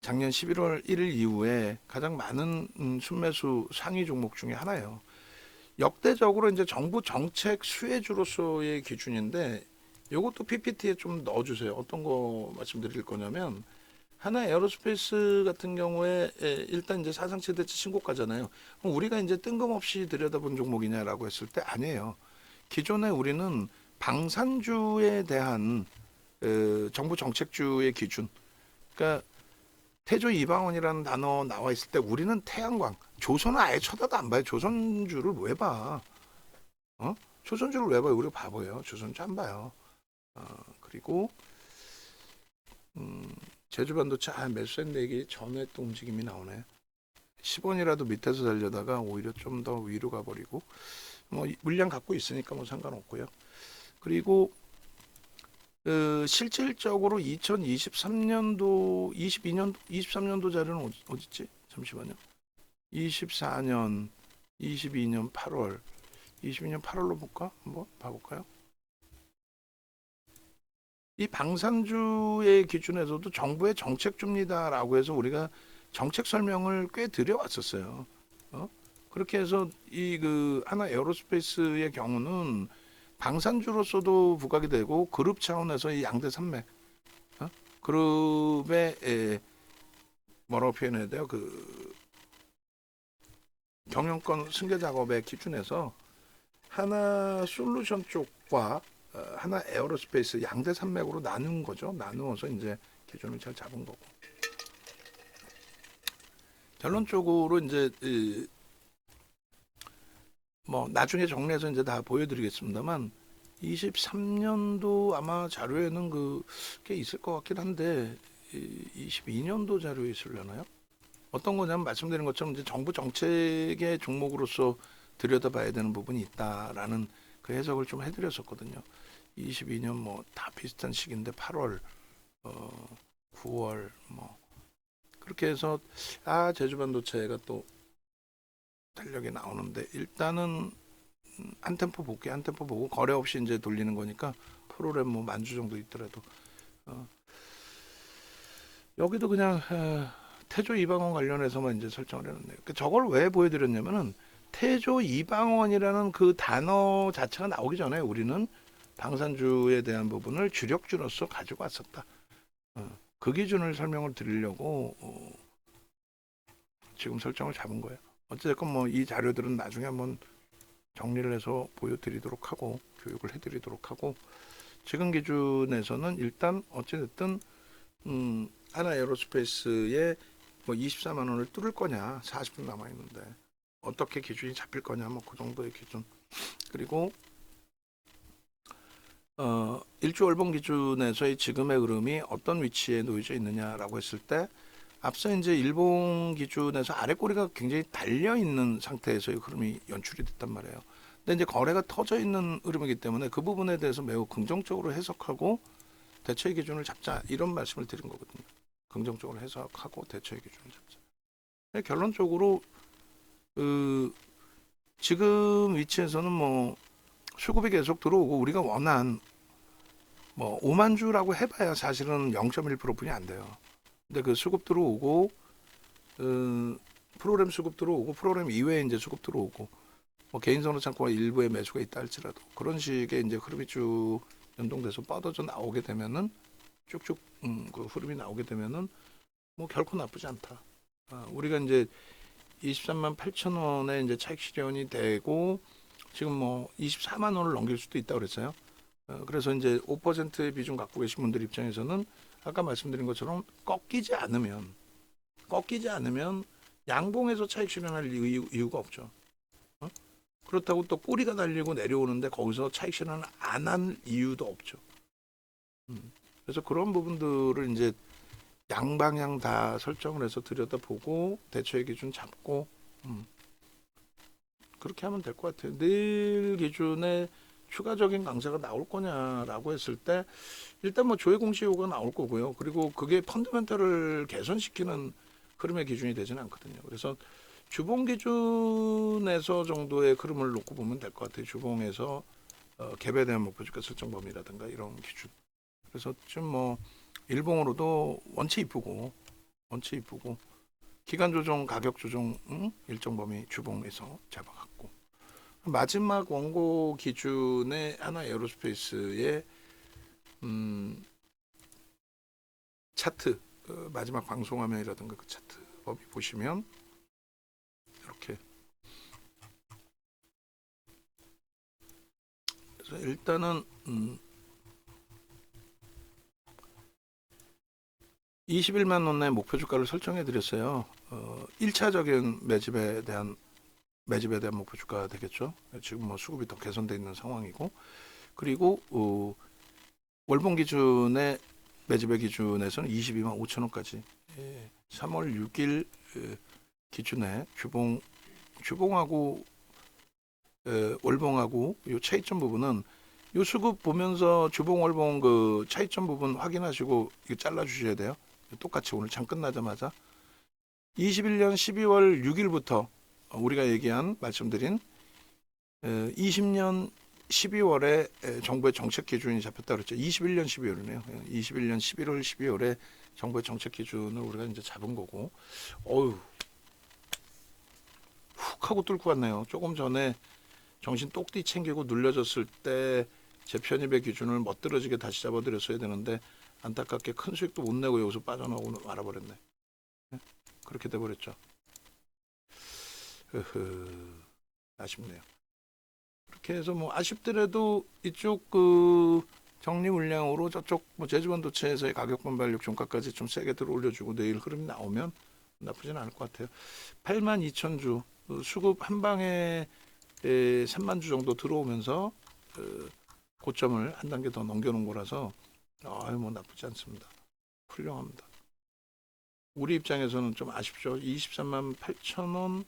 작년 11월 1일 이후에 가장 많은 순매수 상위 종목 중에 하나예요. 역대적으로 이제 정부 정책 수혜주로서의 기준인데 이것도 PPT에 좀 넣어주세요. 어떤 거 말씀드릴 거냐면 하나 에어로스페이스 같은 경우에 일단 이제 사상 최대치 신고가잖아요. 그럼 우리가 이제 뜬금없이 들여다본 종목이냐라고 했을 때 아니에요. 기존에 우리는 방산주에 대한 정부 정책주의 기준, 그러니까 태조 이방원이라는 단어 나와 있을 때 우리는 태양광, 조선은 아예 쳐다도 안 봐요. 조선주를 왜 봐? 조선주를 왜 봐요? 우리가 바보예요. 조선주 안 봐요. 그리고 제주반도체 매수했는데 이게 전에 또 움직임이 나오네. 10원이라도 밑에서 달려다가 오히려 좀 더 위로 가버리고 뭐 물량 갖고 있으니까 뭐 상관없고요. 그리고 실질적으로 2023년도, 22년도, 23년도 자료는 어딨지? 잠시만요. 24년, 22년 8월, 22년 8월로 볼까? 한번 봐볼까요? 이 방산주의 기준에서도 정부의 정책주입니다라고 해서 우리가 정책 설명을 꽤 드려왔었어요. 그렇게 해서 이 그 하나 에어로스페이스의 경우는 방산주로서도 부각이 되고 그룹 차원에서 이 양대 산맥 그룹의 뭐라고 표현해야 돼요? 그 경영권 승계 작업의 기준에서 하나 솔루션 쪽과 하나 에어로스페이스 양대 산맥으로 나눈 거죠. 나누어서 이제 기준을 잘 잡은 거고. 결론적으로 이제 뭐 나중에 정리해서 이제 다 보여드리겠습니다만 23년도 아마 자료에는 그게 있을 것 같긴 한데 22년도 자료에 있으려나요? 어떤 거냐면 말씀드린 것처럼 이제 정부 정책의 종목으로서 들여다봐야 되는 부분이 있다라는 그 해석을 좀 해드렸었거든요. 22년 뭐 다 비슷한 시기인데 8월, 9월 뭐 그렇게 해서 제주반도체가 또 탄력이 나오는데 일단은 한 템포 볼게 한 템포 보고 거래 없이 이제 돌리는 거니까 프로그램 뭐 만주 정도 있더라도 여기도 그냥 태조 이방원 관련해서만 이제 설정을 해놨네요. 그러니까 저걸 왜 보여드렸냐면은 태조 이방원이라는 그 단어 자체가 나오기 전에 우리는 방산주에 대한 부분을 주력주로서 가지고 왔었다. 그 기준을 설명을 드리려고 지금 설정을 잡은 거예요. 어쨌든 뭐 이 자료들은 나중에 한번 정리를 해서 보여드리도록 하고 교육을 해드리도록 하고 지금 기준에서는 일단 어찌됐든 하나 에어로스페이스에 뭐 24만 원을 뚫을 거냐 40분 남아 있는데 어떻게 기준이 잡힐 거냐 뭐 그 정도의 기준 그리고 일주 월봉 기준에서의 지금의 흐름이 어떤 위치에 놓여져 있느냐라고 했을 때 앞서 이제 일봉 기준에서 아래 꼬리가 굉장히 달려 있는 상태에서의 흐름이 연출이 됐단 말이에요. 근데 이제 거래가 터져 있는 흐름이기 때문에 그 부분에 대해서 매우 긍정적으로 해석하고 대처의 기준을 잡자 이런 말씀을 드린 거거든요. 긍정적으로 해석하고 대처의 기준을 잡자. 근데 결론적으로 지금 위치에서는 뭐 수급이 계속 들어오고 우리가 원한 뭐 5만 주라고 해봐야 사실은 0.1%뿐이 안 돼요. 근데 그 수급 들어오고 프로그램 수급 들어오고 프로그램 이외에 이제 수급 들어오고 뭐 개인선호 창고가 일부에 매수가 있다 할지라도 그런 식의 이제 흐름이 쭉 연동돼서 뻗어져 나오게 되면은 쭉쭉 그 흐름이 나오게 되면은 뭐 결코 나쁘지 않다. 우리가 이제 23만 8천 원에 이제 차익 실현이 되고 지금 뭐 24만 원을 넘길 수도 있다 그랬어요. 그래서 이제 5%의 비중 갖고 계신 분들 입장에서는 아까 말씀드린 것처럼 꺾이지 않으면 양봉에서 차익 실현할 이유가 없죠. 그렇다고 또 꼬리가 달리고 내려오는데 거기서 차익 실현을 안 한 이유도 없죠. 그래서 그런 부분들을 이제 양방향 다 설정을 해서 들여다보고 대처의 기준 잡고 그렇게 하면 될 것 같아요. 내일 기준에 추가적인 강세가 나올 거냐라고 했을 때 일단 뭐 조회 공시효가 나올 거고요. 그리고 그게 펀더멘털을 개선시키는 흐름의 기준이 되지는 않거든요. 그래서 주봉 기준에서 정도의 흐름을 놓고 보면 될 것 같아요. 주봉에서 갭에 대한 목표 주가 설정 범위라든가 이런 기준. 그래서 지금 뭐 일봉으로도 원체 이쁘고 기간 조정, 가격 조정 일정 범위 주봉에서 잡아갔고 마지막 원고 기준의 하나 에어로스페이스의 차트 마지막 방송화면이라든가 그 차트 범위 보시면 이렇게 그래서 일단은 21만 원의 목표 주가를 설정해 드렸어요. 1차적인 매집에 대한 목표 주가 되겠죠. 지금 뭐 수급이 더 개선되어 있는 상황이고 그리고 월봉 기준의 매집의 기준에서는 22만 5천 원까지 3월 6일 기준에 주봉하고 월봉하고 요 차이점 부분은 요 수급 보면서 주봉 월봉 그 차이점 부분 확인하시고 이거 잘라 주셔야 돼요. 똑같이 오늘 장 끝나자마자 21년 12월 6일부터 우리가 얘기한 말씀드린 20년 12월에 정부의 정책 기준이 잡혔다 그랬죠. 21년 12월이네요. 21년 11월 12월에 정부의 정책 기준을 우리가 이제 잡은 거고 어휴 훅 하고 뚫고 왔네요. 조금 전에 정신 똑띠 챙기고 눌려졌을 때 제 편입의 기준을 멋들어지게 다시 잡아드렸어야 되는데 안타깝게 큰 수익도 못 내고 여기서 빠져나오고 말아버렸네. 그렇게 돼버렸죠. 아쉽네요. 그렇게 해서 뭐 아쉽더라도 이쪽 그 정리 물량으로 저쪽 뭐 제주반도체에서의 가격 반발력 종가까지 좀 세게 들어 올려주고 내일 흐름이 나오면 나쁘진 않을 것 같아요. 82,000주 수급 한 방에 3만 주 정도 들어오면서 고점을 한 단계 더 넘겨놓은 거라서 뭐 나쁘지 않습니다. 훌륭합니다. 우리 입장에서는 좀 아쉽죠. 23만 8천 원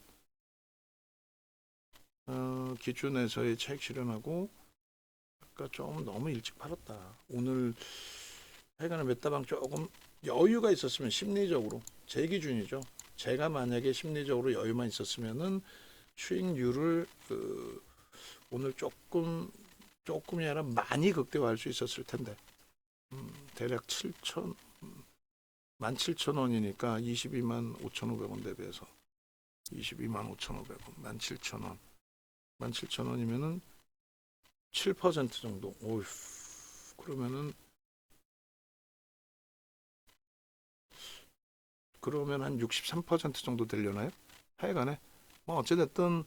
기준에서의 차익 실현하고 아까 좀 너무 일찍 팔았다. 오늘 하여간에 메타방 조금 여유가 있었으면 심리적으로 제 기준이죠. 제가 만약에 심리적으로 여유만 있었으면은 수익률을 오늘 조금이 아니라 많이 극대화할 수 있었을 텐데 대략 17,000원이니까 22만 5,500원 대비해서 22만 5,500원 17,000원 17,000원이면은 7% 정도 오휴 그러면 한 63% 정도 되려나요? 하여간에 뭐 어찌됐든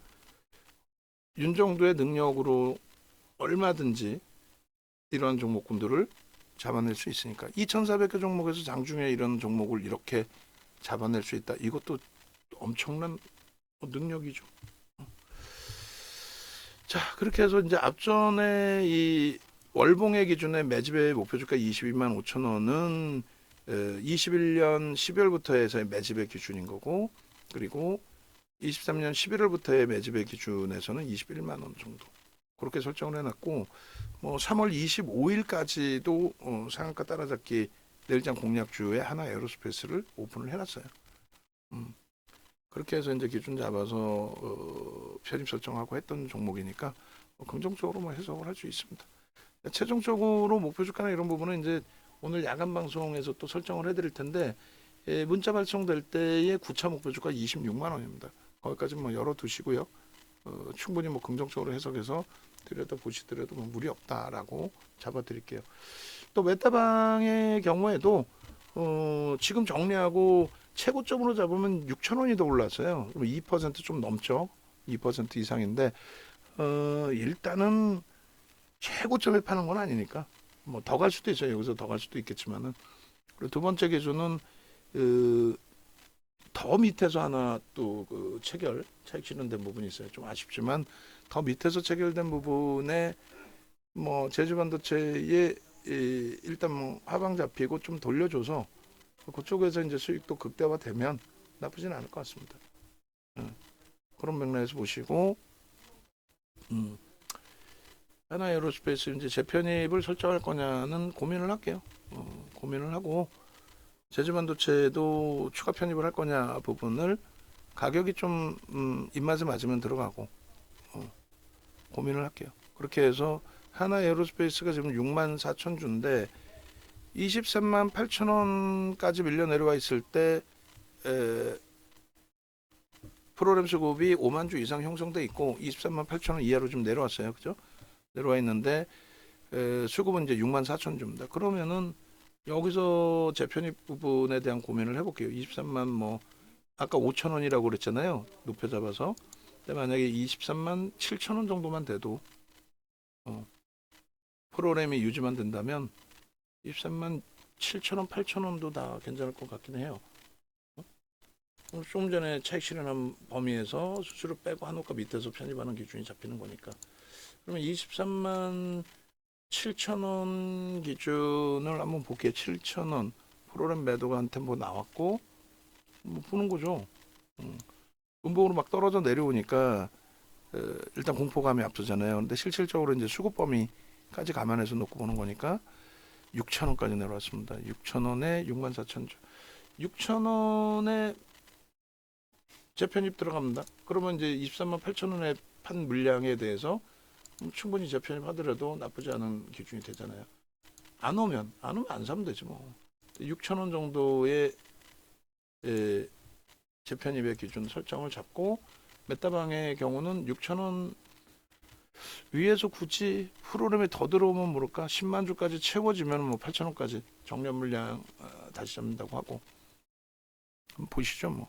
윤 정도의 능력으로 얼마든지 이러한 종목군들을 잡아낼 수 있으니까 2,400개 종목에서 장중에 이런 종목을 이렇게 잡아낼 수 있다. 이것도 엄청난 능력이죠. 자, 그렇게 해서 이제 앞전에 이 월봉의 기준의 매집의 목표 주가 22만 5천 원은 21년 12월부터 해서의 매집의 기준인 거고 그리고 23년 11월부터의 매집의 기준에서는 21만 원 정도 그렇게 설정을 해놨고 뭐 3월 25일까지도 상한가 따라잡기 내일장 공략주에 하나 에어로스페이스를 오픈을 해놨어요. 그렇게 해서 이제 기준 잡아서 편입 설정하고 했던 종목이니까 긍정적으로 뭐 해석을 할 수 있습니다. 최종적으로 목표 주가나 이런 부분은 이제 오늘 야간 방송에서 또 설정을 해드릴 텐데 문자 발송될 때의 9차 목표 주가 26만 원입니다. 거기까지 뭐 열어두시고요. 충분히 뭐 긍정적으로 해석해서 들여다 보시더라도 뭐 무리 없다라고 잡아드릴게요. 또 메타방의 경우에도 지금 정리하고 최고점으로 잡으면 6,000원이 더 올랐어요. 2%좀 넘죠. 2% 이상인데 일단은 최고점에 파는 건 아니니까 뭐 더 갈 수도 있어요. 여기서 더 갈 수도 있겠지만은. 그리고 두 번째 기준은 더 밑에서 하나 또 체결 차익 실현된 부분이 있어요. 좀 아쉽지만 더 밑에서 체결된 부분에 뭐 제주반도체에 일단 뭐 하방 잡히고 좀 돌려줘서 그쪽에서 이제 수익도 극대화되면 나쁘진 않을 것 같습니다. 그런 맥락에서 보시고 하나 에어로스페이스 이제 재편입을 설정할 거냐는 고민을 할게요. 고민을 하고 제주반도체도 추가 편입을 할 거냐 부분을 가격이 좀 입맛에 맞으면 들어가고 고민을 할게요. 그렇게 해서 하나 에어로스페이스가 지금 64,000주인데 23만 8천 원까지 밀려 내려와 있을 때 프로그램 수급이 5만 주 이상 형성돼 있고 23만 8천 원 이하로 좀 내려왔어요. 그죠? 내려와 있는데 수급은 이제 6만 4천 주입니다. 그러면은 여기서 재편입 부분에 대한 고민을 해볼게요. 23만 뭐 아까 5천 원이라고 그랬잖아요. 높여 잡아서. 근데 만약에 23만 7천 원 정도만 돼도 프로그램이 유지만 된다면 23만 7천 원, 8천 원도 다 괜찮을 것 같긴 해요. 좀 전에 차익 실현한 범위에서 수수료 빼고 한호가 밑에서 편입하는 기준이 잡히는 거니까. 그러면 23만 7천 원 기준을 한번 볼게요. 7천 원 프로그램 매도가 한 템포 나왔고 뭐 보는 거죠. 음봉으로 막 떨어져 내려오니까 일단 공포감이 앞서잖아요. 근데 실질적으로 이제 수급 범위까지 감안해서 놓고 보는 거니까 6천 원까지 내려왔습니다. 6천 원에 6만 4천 주. 6천 원에 재편입 들어갑니다. 그러면 이제 23만 8천 원에 판 물량에 대해서 충분히 재편입 하더라도 나쁘지 않은 기준이 되잖아요. 안 오면 안 사면 되지 뭐. 6천 원 정도의 재편입의 기준 설정을 잡고 메타방의 경우는 6천 원 위에서 굳이 프로그램에 더 들어오면 모를까 10만 주까지 채워지면 뭐 8천 원까지 정량 물량 다시 잡는다고 하고 한번 보시죠 뭐.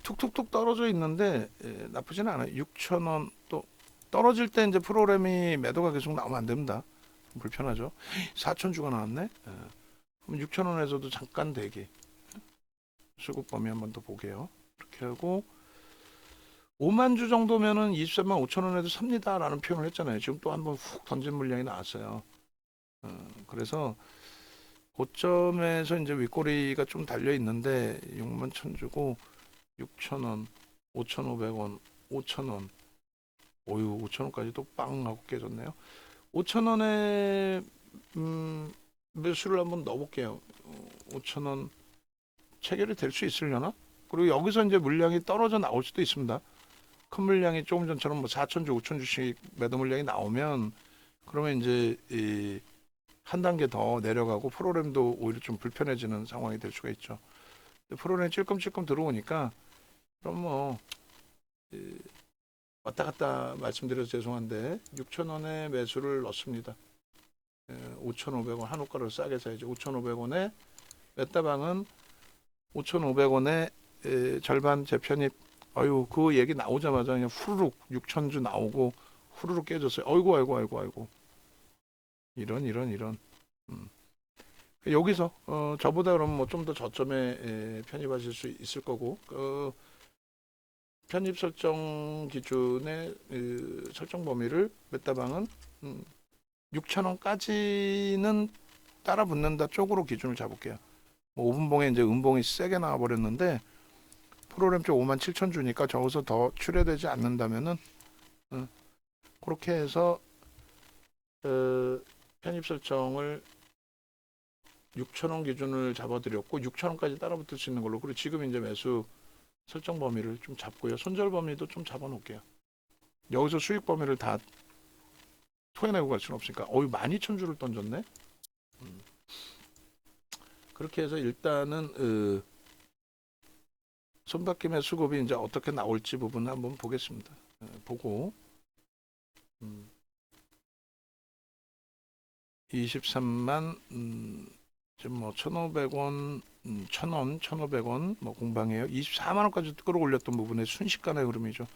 툭툭툭 떨어져 있는데 나쁘지는 않아요. 6천 원 또 떨어질 때 이제 프로그램이 매도가 계속 나오면 안 됩니다. 불편하죠. 4천 주가 나왔네. 그럼 6천 원에서도 잠깐 대기. 수급 범위 한번 더 보게요. 이렇게 하고 5만 주 정도면은 23만 5천 원에도 삽니다라는 표현을 했잖아요. 지금 또 한번 훅 던진 물량이 나왔어요. 그래서 고점에서 이제 윗꼬리가 좀 달려 있는데 6만 천 주고 6천 원, 5,500원, 5천 원, 오유 5천 원까지 또 빵 하고 깨졌네요. 5천 원에 매수를 한번 넣어볼게요. 5천 원 체결이 될 수 있으려나? 그리고 여기서 이제 물량이 떨어져 나올 수도 있습니다. 큰 물량이 조금 전처럼 뭐 4천 주, 5천 주씩 매도 물량이 나오면 그러면 이제 한 단계 더 내려가고 프로그램도 오히려 좀 불편해지는 상황이 될 수가 있죠. 프로그램이 찔끔찔끔 들어오니까 그럼 뭐 왔다 갔다 말씀드려서 죄송한데 6천 원에 매수를 넣습니다. 5,500원 한호가를 싸게 사야죠. 5,500원에 메타방은 5,500원에 절반 재편입. 아유 그 얘기 나오자마자 그냥 후루룩 6천주 나오고 후루룩 깨졌어요. 아이고 이런 여기서 저보다 그럼 뭐 좀 더 저점에 편입하실 수 있을 거고 편입 설정 기준의 설정 범위를 메타방은 6,000원까지는 따라 붙는다 쪽으로 기준을 잡을게요. 뭐 5분봉에 이제 음봉이 세게 나와 버렸는데 프로그램 쪽 5만 7천 주니까 저기서 더 출회되지 않는다면은 그렇게 해서 편입 설정을 6,000원 기준을 잡아드렸고 6,000원까지 따라붙을 수 있는 걸로. 그리고 지금 이제 매수 설정 범위를 좀 잡고요. 손절 범위도 좀 잡아놓을게요. 여기서 수익 범위를 다 토해내고 갈 수는 없으니까. 12,000주를 던졌네. 그렇게 해서 일단은 손바뀜의 수급이 이제 어떻게 나올지 부분 한번 보겠습니다. 보고 23만 지금 뭐 1,500원, 1,000원, 1,500원 뭐 공방이에요. 24만 원까지 끌어올렸던 부분의 순식간의 흐름이죠.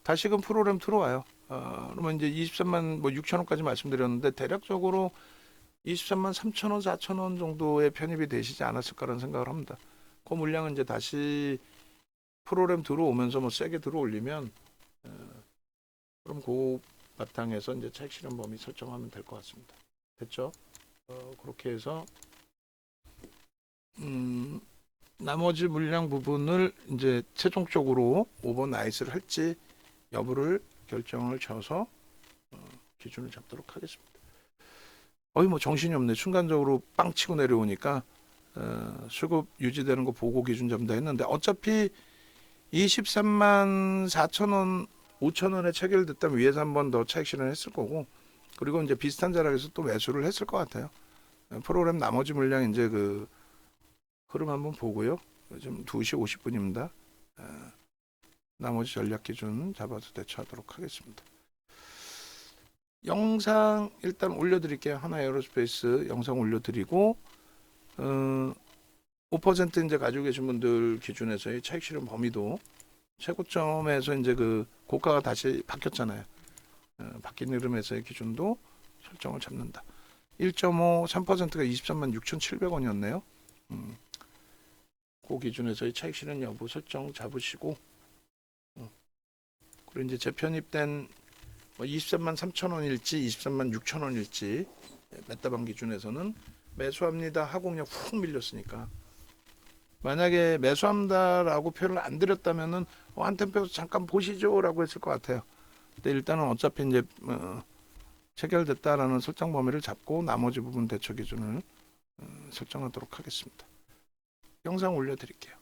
다시금 프로그램 들어와요. 그러면 이제 23만 뭐 6천 원까지 말씀드렸는데 대략적으로 23만 3천 원, 4천 원 정도의 편입이 되시지 않았을까라는 생각을 합니다. 그 물량은 이제 다시 프로그램 들어오면서 뭐 세게 들어올리면 그럼 그 바탕에서 이제 차익 실현 범위 설정하면 될 것 같습니다. 됐죠? 그렇게 해서 나머지 물량 부분을 이제 최종적으로 오버나이스를 할지 여부를 결정을 쳐서 기준을 잡도록 하겠습니다. 뭐 정신이 없네. 순간적으로 빵 치고 내려오니까 수급 유지되는 거 보고 기준 잡는다 했는데 어차피 23만 4천 원, 5천 원에 체결됐다면 위에서 한 번 더 차익 실현했을 거고, 그리고 이제 비슷한 자락에서 또 매수를 했을 것 같아요. 프로그램 나머지 물량 이제 그 흐름 한번 보고요. 지금 2시 50분입니다. 나머지 전략 기준 잡아서 대처하도록 하겠습니다. 영상 일단 올려드릴게요. 하나에어로스페이스 영상 올려드리고 5% 이제 가지고 계신 분들 기준에서의 차익 실현 범위도 최고점에서 이제 그 고가가 다시 바뀌었잖아요. 바뀐 흐름에서의 기준도 설정을 잡는다. 1.5, 3%가 23만 6,700원이었네요. 그 기준에서의 차익 실현 여부 설정 잡으시고, 그리고 이제 재편입된 23만 3천 원일지 23만 6천 원일지 메타방 기준에서는 매수합니다 하고 그냥 훅 밀렸으니까, 만약에 매수합니다라고 표현을 안 드렸다면은 한템 빼서 잠깐 보시죠라고 했을 것 같아요. 근데 일단은 어차피 이제 체결됐다라는 설정 범위를 잡고 나머지 부분 대처 기준을 설정하도록 하겠습니다. 영상 올려드릴게요.